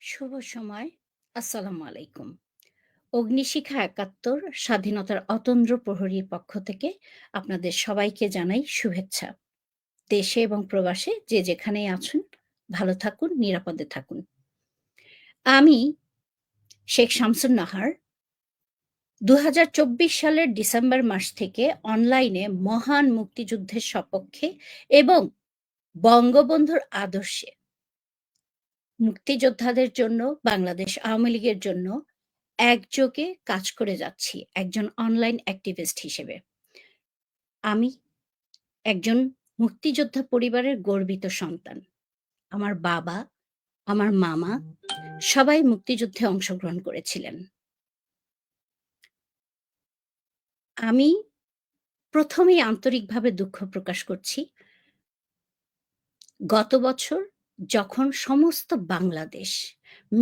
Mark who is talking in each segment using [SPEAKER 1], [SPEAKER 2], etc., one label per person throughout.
[SPEAKER 1] শুভ সময়। আসসালামু আলাইকুম। অগ্নিশিখা ৭১ স্বাধীনতার অতন্দ্র প্রহরীর পক্ষ থেকে আপনাদের সবাইকে জানাই শুভেচ্ছা। দেশে এবং প্রবাসে যে যেখানেই আছেন ভালো থাকুন, নিরাপদে থাকুন। আমি শেখ শামসুন নাহার ২০২৪ সালের ডিসেম্বর মাস থেকে অনলাইনে মহান মুক্তিযুদ্ধের সপক্ষে এবং বঙ্গবন্ধুর আদর্শে মুক্তিযোদ্ধাদের জন্য, বাংলাদেশ আওয়ামী লীগের জন্য একযোগে কাজ করে যাচ্ছি একজন অনলাইন অ্যাক্টিভিস্ট হিসেবে। আমি একজন মুক্তিযোদ্ধা পরিবারের গর্বিত সন্তান। আমার বাবা, আমার মামা সবাই মুক্তিযুদ্ধে অংশগ্রহণ করেছিলেন। আমি ১ম এই আন্তরিকভাবে দুঃখ প্রকাশ করছি। গত বছর যখন সমস্ত বাংলাদেশ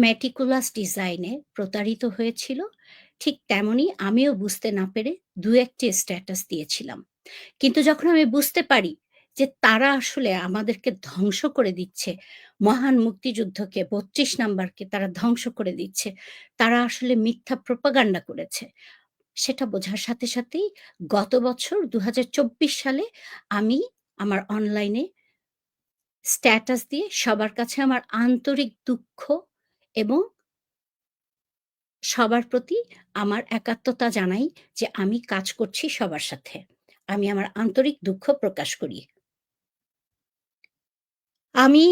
[SPEAKER 1] meticulous ডিজাইনে প্রতারিত হয়েছিল, ঠিক তেমনি আমিও বুঝতে না পেরে ২-১ টি স্ট্যাটাস দিয়েছিলাম। কিন্তু যখন আমি বুঝতে পারি যে তারা আসলে আমাদেরকে ধ্বংস করে দিচ্ছে, মহান মুক্তিযুদ্ধকে ৩২ নাম্বারকে তারা ধ্বংস করে দিচ্ছে, তারা আসলে মিথ্যা প্রোপাগান্ডা করেছে। সেটা বোঝার সাথে সাথেই গত বছর ২০২৪ সালে আমি আমার অনলাইনে স্ট্যাটাস দিয়ে সবার কাছে আমার আন্তরিক দুঃখ এবং সবার প্রতি আমার একাত্মতা জানাই যে আমি কাজ করছি সবার সাথে। আমি আমার আন্তরিক দুঃখ প্রকাশ করি। আমি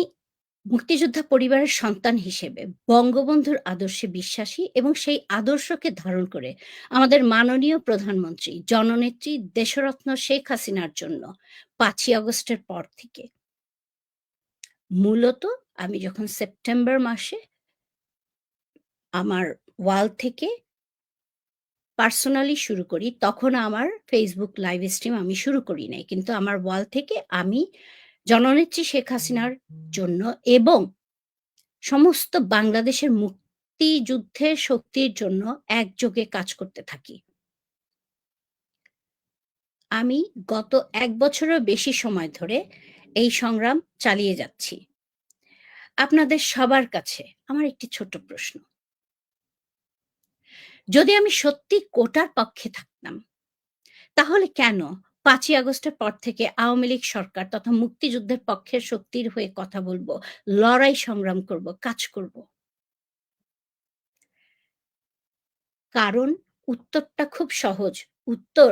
[SPEAKER 1] মুক্তিযোদ্ধা পরিবারের সন্তান হিসেবে বঙ্গবন্ধুর আদর্শে বিশ্বাসী এবং সেই আদর্শকে ধারণ করে আমাদের মাননীয় প্রধানমন্ত্রী, জননেত্রী দেশরত্ন শেখ হাসিনার জন্য ৫ই আগস্টের পর থেকে মূলত আমি যখন সেপ্টেম্বর মাসে আমার ওয়াল থেকে পার্সোনালি শুরু করি, তখন আমার Facebook লাইভ স্ট্রিম আমি শুরু করি নাই। কিন্তু আমার ওয়াল থেকে আমি জননেত্রী শেখ হাসিনার জন্য এবং সমস্ত বাংলাদেশের মুক্তিযুদ্ধের শক্তির জন্য একযোগে কাজ করতে থাকি। আমি গত ১ বছরেরও বেশি সময় ধরে এই সংগ্রাম চালিয়ে যাচ্ছি। আপনাদের সবার কাছে আমার একটি ছোট্ট প্রশ্ন। যদি আমি সত্যি কোটার পক্ষে থাকতাম, তাহলে কেন ৫ই আগস্টের পর থেকে আওয়ামী লীগ সরকার তথা মুক্তিযুদ্ধের পক্ষের শক্তির হয়ে কথা বলব, লড়াই সংগ্রাম করব, কাজ করব? কারণ উত্তরটা খুব সহজ। উত্তর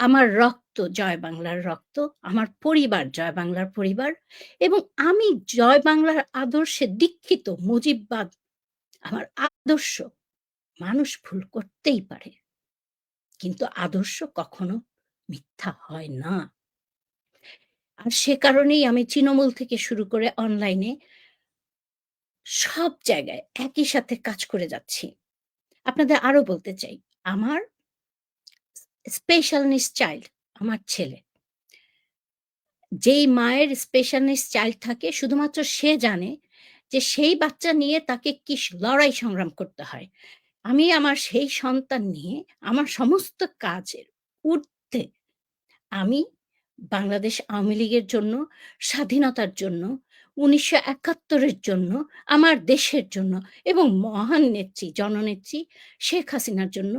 [SPEAKER 1] আমার রক্ত জয় বাংলার রক্ত, আমার পরিবার জয় বাংলার পরিবার এবং আমি জয় বাংলার আদর্শে দীক্ষিত মুজিববাদ আমার আদর্শ। মানুষ ভুল করতেই পারে। কিন্তু আদর্শ কখনো মিথ্যা হয় না। আর সে কারণেই আমি তৃণমূল থেকে শুরু করে অনলাইনে সব জায়গায় একই সাথে কাজ করে যাচ্ছি। আপনাদের আরো বলতে চাই, আমার স্পেশাল নিডস চাইল্ড আমার ছেলে। যেই মায়ের স্পেশাল নিডস চাইল্ড থাকে শুধুমাত্র সে জানে যে সেই বাচ্চা নিয়ে তাকে কি লড়াই সংগ্রাম করতে হয়। আমি আমার সেই সন্তান নিয়ে আমার সমস্ত কাজের ঊর্ধ্বে আমি বাংলাদেশ আওয়ামী লীগের জন্য, স্বাধীনতার জন্য, ১৯৭১ এর জন্য, আমার দেশের জন্য এবং মহান নেত্রী, জননেত্রী শেখ হাসিনার জন্য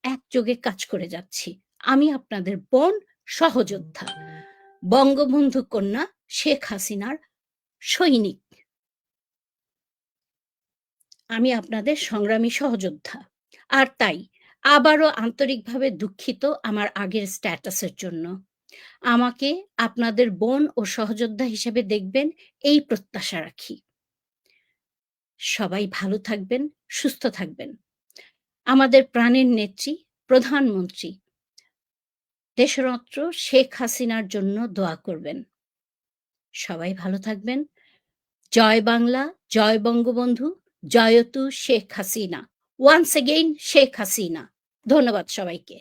[SPEAKER 1] একযোগে কাজ করে যাচ্ছি। আমি আপনাদের বোন, সহযোদ্ধা, বঙ্গবন্ধু কন্যা শেখ হাসিনার সৈনিক। আমি আপনাদের সংগ্রামী সহযোদ্ধা। আর তাই আবারও আন্তরিকভাবে দুঃখিত আমার আগের স্ট্যাটাসের জন্য। আমাকে আপনাদের বোন ও সহযোদ্ধা হিসেবে দেখবেন এই প্রত্যাশা রাখি। সবাই ভালো থাকবেন, সুস্থ থাকবেন। আমাদের প্রাণের নেত্রী, প্রধানমন্ত্রী, দেশরত্ন শেখ হাসিনার জন্য দোয়া করবেন। সবাই ভালো থাকবেন। জয় বাংলা, জয় বঙ্গবন্ধু, জয়তু শেখ হাসিনা। Once again Sheikh Hasina. ধন্যবাদ সবাইকে।